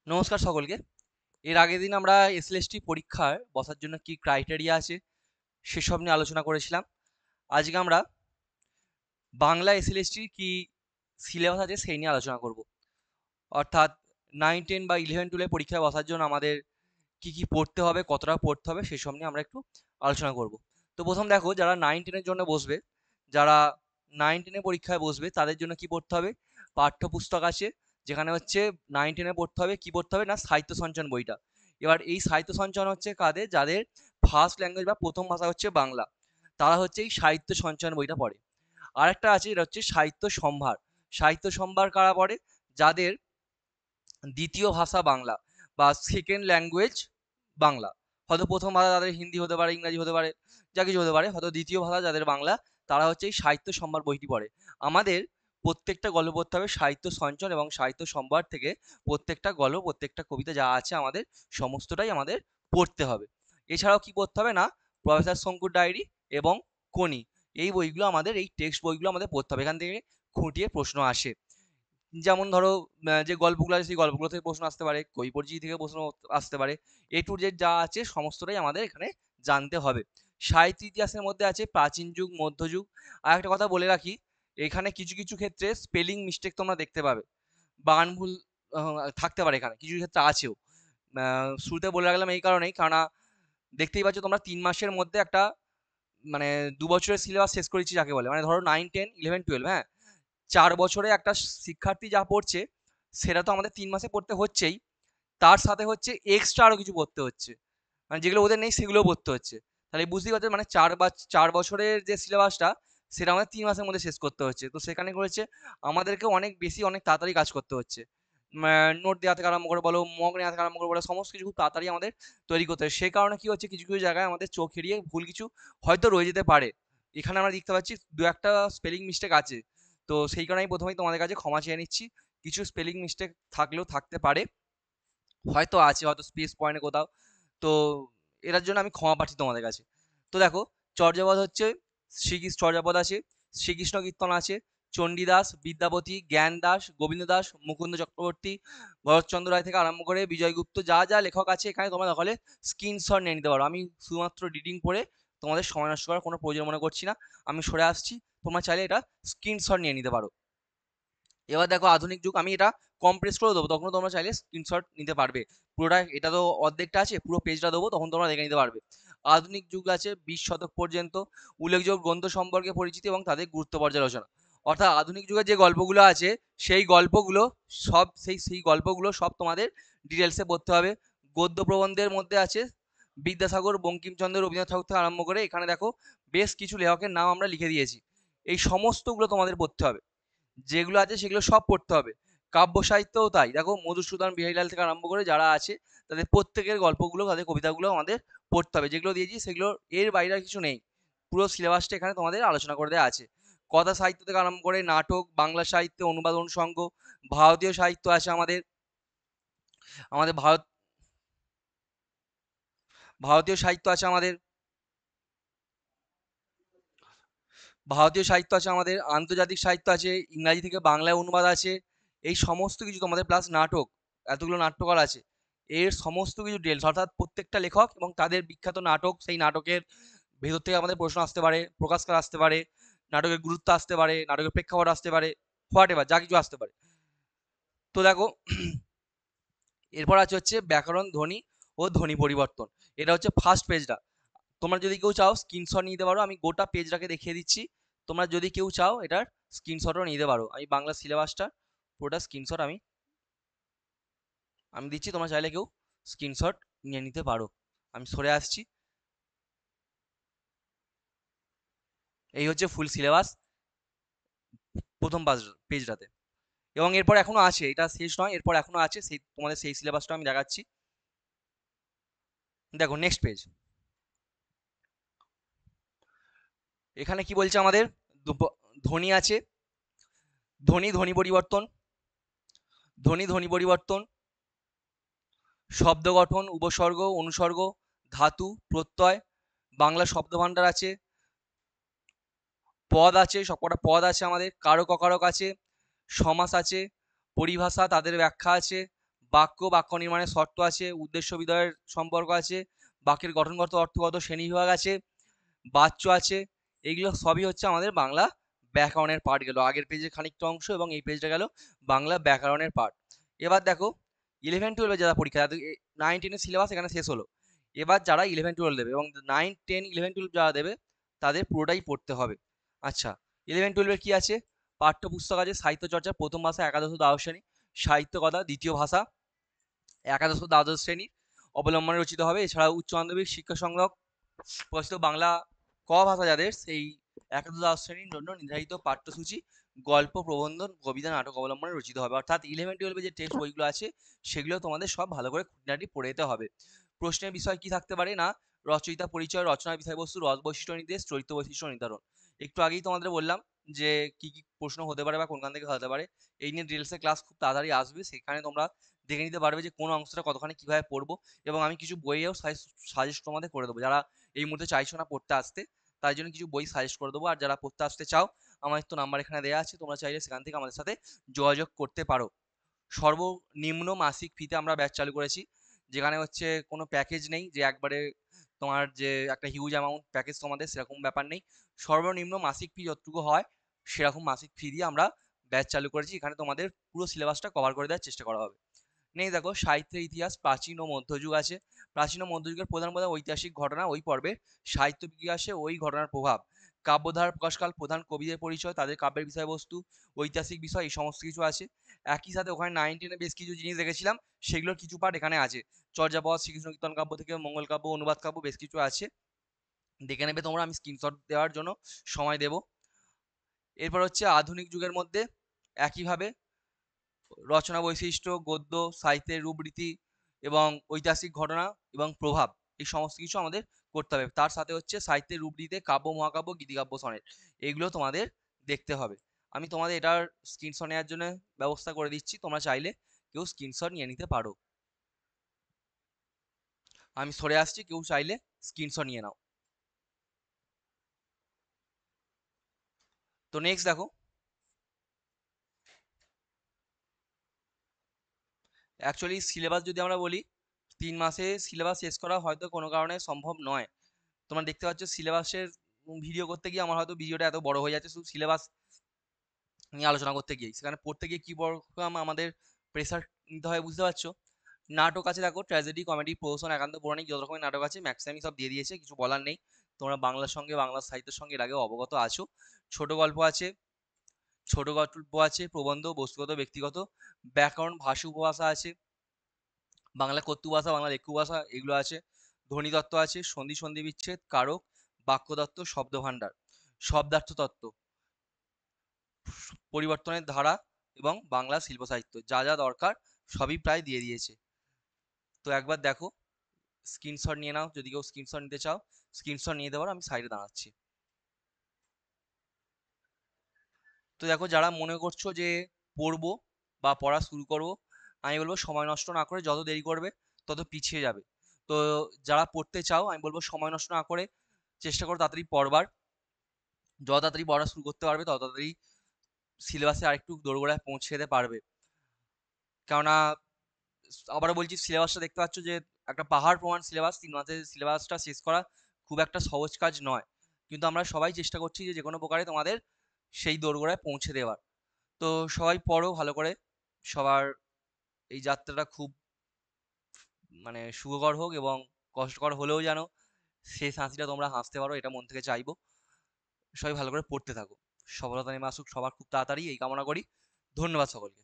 নমস্কার সকলকে। এর আগের দিন আমরা এসএলএসটি পরীক্ষায় বসার জন্য কি ক্রাইটেরিয়া আছে সেসব নিয়ে আলোচনা করেছিলাম। আজকে আমরা বাংলা এসএলএসটির কি সিলেবাস আছে সেই নিয়ে আলোচনা করব। অর্থাৎ 9, 10 বা 11, 12 পরীক্ষায় বসার জন্য আমাদের কি কি পড়তে হবে, কতটা পড়তে হবে সেসব নিয়ে আমরা একটু আলোচনা করব। তো প্রথম দেখো, যারা 9, 10 এর জন্য বসবে, যারা 9, 10 এ পরীক্ষায় বসবে তাদের জন্য কি পড়তে হবে? পাঠ্যপুস্তক আছে, যেখানে হচ্ছে 9, 10 এ পড়তে হবে, কি পড়তে হবে না সাহিত্য সঞ্চয়ন বইটা। এবার এই সাহিত্য সঞ্চয়ন হচ্ছে কাদের? যাদের ফার্স্ট ল্যাঙ্গুয়েজ বা প্রথম ভাষা হচ্ছে বাংলা, তারা হচ্ছে এই সাহিত্য সঞ্চয়ন বইটা পড়ে। আরেকটা আছে, এটা হচ্ছে সাহিত্য সম্ভার। সাহিত্য সম্ভার কারা পড়ে? যাদের দ্বিতীয় ভাষা বাংলা বা সেকেন্ড ল্যাঙ্গুয়েজ বাংলা। হয়তো প্রথম ভাষা তাদের হিন্দি হতে পারে, ইংরাজি হতে পারে, যা কিছু হতে পারে, হয়তো দ্বিতীয় ভাষা যাদের বাংলা, তারা হচ্ছে এই সাহিত্য সম্ভার বইটি পড়ে। আমাদের প্রত্যেকটা গল্প পড়তে হবে সাহিত্য সঞ্চয়ন এবং সাহিত্য সম্ভার থেকে। প্রত্যেকটা গল্প, প্রত্যেকটা কবিতা যা আছে আমাদের সমস্তটাই আমাদের পড়তে হবে। এছাড়াও কি পড়তে হবে না, প্রফেসর শঙ্কুর ডায়েরি এবং কোনি, এই বইগুলো আমাদের, এই টেক্সট বইগুলো আমাদের পড়তে হবে। এখান থেকে খুঁটিয়ে প্রশ্ন আসে। যেমন ধরো, যে গল্পগুলো আছে সেই গল্পগুলো থেকে প্রশ্ন আসতে পারে, কবি পরিচিতি থেকে প্রশ্ন আসতে পারে। এ টু জেড যা আছে সমস্তটাই আমাদের এখানে জানতে হবে। সাহিত্য ইতিহাসের মধ্যে আছে প্রাচীন যুগ, মধ্যযুগ। আর একটা কথা বলে রাখি, এখানে কিছু কিছু ক্ষেত্রে স্পেলিং মিস্টেক তোমরা দেখতে পাবে, বানান ভুল থাকতে পারে, এখানে কিছু ক্ষেত্রে আছেও। শুরুতে বলে রাখলাম এই কারণেই, কারণ দেখতেই পাচ্ছ তোমরা 3 মাসের মধ্যে একটা, মানে 2 বছরের সিলেবাস শেষ করেছি যাকে বলে। মানে ধরো 9, 10, 11, 12, হ্যাঁ, 4 বছরে একটা শিক্ষার্থী যা পড়ছে সেটা তো আমাদের 3 মাসে পড়তে হচ্ছেই, তার সাথে হচ্ছে এক্সট্রা আরো কিছু পড়তে হচ্ছে, মানে যেগুলো ওদের নেই সেগুলোও পড়তে হচ্ছে। তাহলে বুঝতেই পারছো, মানে 4 বছরের যে সিলেবাসটা সেটা আমাদের 3 মাসের মধ্যে শেষ করতে হচ্ছে। তো সেখানে করেছে আমাদেরকে অনেক বেশি, অনেক তাড়াতাড়ি কাজ করতে হচ্ছে। নোট দেওয়া থেকে আরম্ভ করে বলো, মক নেওয়া থেকে আরম্ভ করে বলো, সমস্ত কিছু খুব তাড়াতাড়ি আমাদের তৈরি করতে হয়। সেই কারণে কি হচ্ছে, কিছু কিছু জায়গায় আমাদের চোখ এড়িয়ে ভুল কিছু হয়তো রয়ে যেতে পারে। এখানে আমরা দেখতে পাচ্ছি দু একটা স্পেলিং মিস্টেক আছে। তো সেই কারণে আমি প্রথমেই তোমাদের কাছে ক্ষমা চেয়ে নিচ্ছি। কিছু স্পেলিং মিস্টেক থাকলেও থাকতে পারে, হয়তো আছে, হয়তো স্পেস পয়েন্টে কোথাও। তো এটার জন্য আমি ক্ষমা প্রার্থী তোমাদের কাছে। তো দেখো, চর্যাপদ হচ্ছে শ্রীকৃষ্ণ চর্যাপদ আছে, শ্রীকৃষ্ণ কীর্তন আছে, চণ্ডীদাস, বিদ্যাপতি, জ্ঞান দাস, গোবিন্দ দাস, মুকুন্দ চক্রবর্তী, ভরতচন্দ্র রায় থেকে আরম্ভ করে বিজয়গুপ্ত, যা যা লেখক আছে এখানে তোমরা তাহলে স্ক্রিনশট নিয়ে নিতে পারো। আমি শুধুমাত্র রিডিং পড়ে তোমাদের সময় নষ্ট করার কোনো প্রয়োজন মনে করছি না, আমি সরে আসছি। তোমরা চাইলে এটা স্ক্রিনশট নিয়ে নিতে পারো। এবার দেখো আধুনিক যুগ, আমি এটা কমপ্রেস করে দেবো, তখন তোমরা চাইলে স্ক্রিনশট নিতে পারবে। পুরোটা, এটা তো অর্ধেকটা আছে, পুরো পেজটা দেবো, তখন তোমরা দেখে নিতে পারবে। আধুনিক যুগ আছে 20 শতক পর্যন্ত, উল্লেখযোগ্য গ্রন্থ সম্পর্কে পরিচিতি এবং তাদের গুরুত্ব পর্যালোচনা। অর্থাৎ আধুনিক যুগের যে গল্পগুলো আছে সেই গল্পগুলো সব, সেই গল্পগুলো সব তোমাদের ডিটেলসে পড়তে হবে। গদ্য প্রবন্ধের মধ্যে আছে বিদ্যাসাগর, বঙ্কিমচন্দ্র, রবীন্দ্রনাথ ঠাকুর থেকে আরম্ভ করে এখানে দেখো বেশ কিছু লেখকের নাম আমরা লিখে দিয়েছি। এই সমস্তগুলো তোমাদের পড়তে হবে, যেগুলো আছে সেগুলো সব পড়তে হবে। কাব্য সাহিত্যও তাই, দেখো মধুসূদন, বিহারীলাল থেকে আরম্ভ করে যারা আছে তাদের প্রত্যেকের গল্পগুলো, তাদের কবিতাগুলো আমাদের পড়তে হবে। যেগুলো দিয়েছি সেগুলো এর বাইরে আর কিছু নেই, পুরো সিলেবাসটা এখানে তোমাদের আলোচনা করে দেওয়া আছে। কথা সাহিত্য থেকে আরম্ভ করে নাটক, বাংলা সাহিত্যে অনুবাদ অনুষঙ্গ, ভারতীয় সাহিত্য আছে আমাদের, আমাদের ভারতীয় সাহিত্য আছে আমাদের, ভারতীয় সাহিত্য আছে আমাদের, আন্তর্জাতিক সাহিত্য আছে, ইংরাজি থেকে বাংলায় অনুবাদ আছে, এই সমস্ত কিছু তোমাদের, প্লাস নাটক, এতগুলো নাট্যকার আছে, এর সমস্ত কিছু ডিটেলস, অর্থাৎ প্রত্যেকটা লেখক এবং তাদের বিখ্যাত নাটক, সেই নাটকের ভেতর থেকে আমাদের প্রশ্ন আসতে পারে, প্রকাশকার আসতে পারে, নাটকের গুরুত্ব আসতে পারে, নাটকের প্রেক্ষাপট আসতে পারে, হোয়াট এভার যা কিছু আসতে পারে। তো দেখো, এরপর আছে হচ্ছে ব্যাকরণ, ধ্বনি ও ধ্বনি পরিবর্তন। এটা হচ্ছে ফার্স্ট পেজটা। তোমরা যদি কেউ চাও স্ক্রিনশট নিতে পারো, আমি গোটা পেজটাকে দেখিয়ে দিচ্ছি। তোমরা যদি কেউ চাও এটার স্ক্রিনশটও নিতে পারো, আমি বাংলা সিলেবাসটা পুরোটা স্ক্রিনশট আমি আমি দিচ্ছি, তোমরা চাইলে কেউ স্ক্রিনশট নিয়ে নিতে পারো। আমি সরে আসছি। এই হচ্ছে ফুল সিলেবাস প্রথম পেজটাতে। এবং এরপর এখনো আছে, এটা শেষ নয়, এরপর এখনো আছে, সেই তোমাদের সেই সিলেবাসটা আমি দেখাচ্ছি। দেখো নেক্সট পেজ, এখানে কি বলছে আমাদের, ধ্বনি আছে, ধ্বনি পরিবর্তন, ধ্বনি পরিবর্তন, শব্দ গঠন, উপসর্গ, অনুসর্গ, ধাতু, প্রত্যয়, বাংলা শব্দভাণ্ডার আছে, পদ আছে, সবকটা পদ আছে আমাদের, কারক অকারক আছে, সমাস আছে, পরিভাষা তাদের ব্যাখ্যা আছে, বাক্য নির্মাণের শর্ত আছে, উদ্দেশ্য বিধয়ের সম্পর্ক আছে, বাক্যের গঠনগত অর্থগত শ্রেণীবিভাগ আছে, বাচ্য আছে। এইগুলো সবই হচ্ছে আমাদের বাংলা ব্যাকরণের পার্ট গেল, আগের পেজের খানিকটা অংশ এবং এই পেজটা গেল বাংলা ব্যাকরণের পার্ট। এবার দেখো 11-12 যারা পরীক্ষা, 9-10 সিলেবাস এখানে শেষ হলো। এবার যারা 11-12 দেবে এবং 9-10-11-12 যারা দেবে তাদের পুরোটাই পড়তে হবে। আচ্ছা, 11-12 কি আছে? পাঠ্যপুস্তক আছে সাহিত্য চর্চা প্রথম ভাষা একাদশ ও দ্বাদশ শ্রেণী, সাহিত্য কথা দ্বিতীয় ভাষা একাদশ ও দ্বাদশ শ্রেণীর অবলম্বনে রচিত হবে। এছাড়াও উচ্চ মাধ্যমিক শিক্ষা সংগ্রহ প্রচলিত বাংলা ক ভাষা যাদের, সেই একাদশ দ্বাদশ শ্রেণীর জন্য নির্ধারিত পাঠ্যসূচি গল্প প্রবন্ধ কবিতা নাটক অবলম্বনে রচিত হবে। অর্থাৎ 11-12 যে টেক্সট বইগুলো আছে সেগুলো তোমাদের সব ভালো করে খুঁটিনাটি পড়ে যেতে হবে। প্রশ্নের বিষয় কি থাকতে পারে না, রচয়িতা পরিচয়, রচনার বিষয়বস্তু, রস বৈশিষ্ট্য নির্দেশ, চরিত্র বৈশিষ্ট্য নির্ধারণ। একটু আগেই তোমাদের বললাম যে কি কি প্রশ্ন হতে পারে বা কোনখান থেকে হতে পারে। এই নিয়ে ডিটেলসে ক্লাস খুব তাড়াতাড়ি আসবে, সেখানে তোমরা দেখে নিতে পারবে যে কোন অংশটা কতখানি কিভাবে পড়বো। এবং আমি কিছু বইয়েও সাজেস্ট তোমাদের করে দেবো, যারা এই মুহূর্তে চাইছো না পড়তে আসতে তাই জন্য কিছু বই সাজেস্ট করে দেবো। আর যারা পড়তে আসতে চাও, আমাদের তো নাম্বার এখানে দেওয়া আছে, তোমরা চাইলে সেখান থেকে আমাদের সাথে যোগাযোগ করতে পারো। সর্বনিম্ন মাসিক ফিতে আমরা ব্যাচ চালু করেছি, যেখানে হচ্ছে কোনো প্যাকেজ নেই যে একবারে তোমার যে একটা হিউজ অ্যামাউন্ট প্যাকেজ তোমাদের, সেরকম ব্যাপার নেই। সর্বনিম্ন মাসিক ফি যতটুকু হয় সেরকম মাসিক ফি দিয়ে আমরা ব্যাচ চালু করেছি। এখানে তোমাদের পুরো সিলেবাসটা কভার করে দেওয়ার চেষ্টা করা হবে। নেই দেখো, সাহিত্যের ইতিহাস প্রাচীন ও মধ্যযুগ আছে। প্রাচীন ও মধ্যযুগের প্রধান প্রধান ঐতিহাসিক ঘটনা ওই পর্বে, সাহিত্য বিকাশে ওই ঘটনার প্রভাব, কাব্যধারার প্রকাশকাল, প্রধান কবিদের পরিচয়, তাদের কাব্যের বিষয়বস্তু, ঐতিহাসিক বিষয়, এই সমস্ত কিছু আছে। একই সাথে ওখানে 9-10 বেশ কিছু জিনিস দেখেছিলাম, সেগুলোর কিছু পার্ট এখানে আছে। চর্যাপদ, শ্রীকৃষ্ণ কীর্তন কাব্য থেকে মঙ্গল কাব্য, অনুবাদ কাব্য বেশ কিছু আছে, দেখে নেবে তোমরা, আমি স্ক্রিনশট দেওয়ার জন্য সময় দেব। এরপর হচ্ছে আধুনিক যুগের মধ্যে একইভাবে রচনা বৈশিষ্ট্য, গদ্য সাহিত্যের রূপরীতি এবং ঐতিহাসিক ঘটনা এবং প্রভাব, এই সমস্ত কিছু আমাদের করতে হবে। তার সাথে হচ্ছে সাহিত্যের রূপরীতিতে কাব্য, মহাকাব্য, গীতিকাব্য, সনেট, এগুলো তোমাদের দেখতে হবে। আমি তোমাদের এটার স্ক্রিনশট নেওয়ার জন্য ব্যবস্থা করে দিচ্ছি, তোমরা চাইলে কেউ স্ক্রিনশট নিয়ে নিতে পারো। আমি সরে আসছি, কেউ চাইলে স্ক্রিনশট নিয়ে নাও। তো নেক্সট দেখো, অ্যাকচুয়ালি সিলেবাস যদি আমরা বলি, 3 মাসে সিলেবাস শেষ করা হয়তো কোনো কারণে সম্ভব নয়। তোমরা দেখতে পাচ্ছ সিলেবাসের ভিডিও করতে গিয়ে আমার হয়তো ভিডিওটা এত বড় হয়ে যাচ্ছে, শুধু সিলেবাস নিয়ে আলোচনা করতে গিয়ে। সেখানে পড়তে গিয়ে কি রকম আমাদের প্রেসার নিতে হয় বুঝতে পারছো। নাটক আছে দেখো, ট্র্যাজেডি, কমেডি, প্রহসন, একান্ত পৌরাণিক, যত রকমের নাটক আছে ম্যাক্সিমামই সব দিয়ে দিয়েছে, কিছু বলার নেই। তোমরা বাংলার সঙ্গে বাংলা সাহিত্যের সঙ্গে এর আগে অবগত আছো। ছোট গল্প আছে, ছোট গল্প আছে, প্রবন্ধ, বস্তুগত ব্যক্তিগত, ব্যাকরণ, ভাষা উপভাষা আছে, বাংলা কথ্য ভাষা, বাংলা লেখ্য ভাষা, এগুলো আছে। ধ্বনিতত্ত্ব আছে, সন্ধি সন্ধি বিচ্ছেদ, কারক, বাক্যতত্ত্ব, শব্দভাণ্ডার, শব্দার্থ তত্ত্ব, পরিবর্তনের ধারা এবং বাংলা শিল্প সাহিত্য, যা যা দরকার সবই প্রায় দিয়ে দিয়েছে। তো একবার দেখো, স্ক্রিনশট নিয়ে নাও, যদি কেউ স্ক্রিনশট নিতে চাও স্ক্রিনশট নিয়ে দেওয়ার, আমি সাইডে দাঁড়াচ্ছি। তো দেখো, যারা মনে করছো যে পড়বো বা পড়া শুরু করবো, আমি বলবো সময় নষ্ট না করে যত দেরি করবে তত পিছিয়ে যাবে। তো যারা পড়তে চাও আমি বলবো সময় নষ্ট না করে চেষ্টা করো তাড়াতাড়ি পড়বার। যত তাড়াতাড়ি পড়া শুরু করতে পারবে তত তাড়াতাড়ি সিলেবাসে আরেকটু দোরগোড়ায় পৌঁছে যেতে পারবে। কেননা আবারও বলছি, সিলেবাসটা দেখতে পাচ্ছ যে একটা পাহাড় প্রমাণ সিলেবাস। 3 মাসে সিলেবাসটা শেষ করা খুব একটা সহজ কাজ নয়, কিন্তু আমরা সবাই চেষ্টা করছি যে কোনো প্রকারে তোমাদের সেই দোরগোড়ায় পৌঁছে দেওয়ার। তো সবাই পড়ো ভালো করে, সবার এই যাত্রাটা খুব মানে সুখকর হোক, এবং কষ্টকর হলেও যেন শেষ হাসিটা তোমরা হাসতে পারো, এটা মন থেকে চাইবো। সবাই ভালো করে পড়তে থাকো, সফলতা নেমে আসুক সবার খুব তাড়াতাড়ি, এই কামনা করি। ধন্যবাদ সকলকে।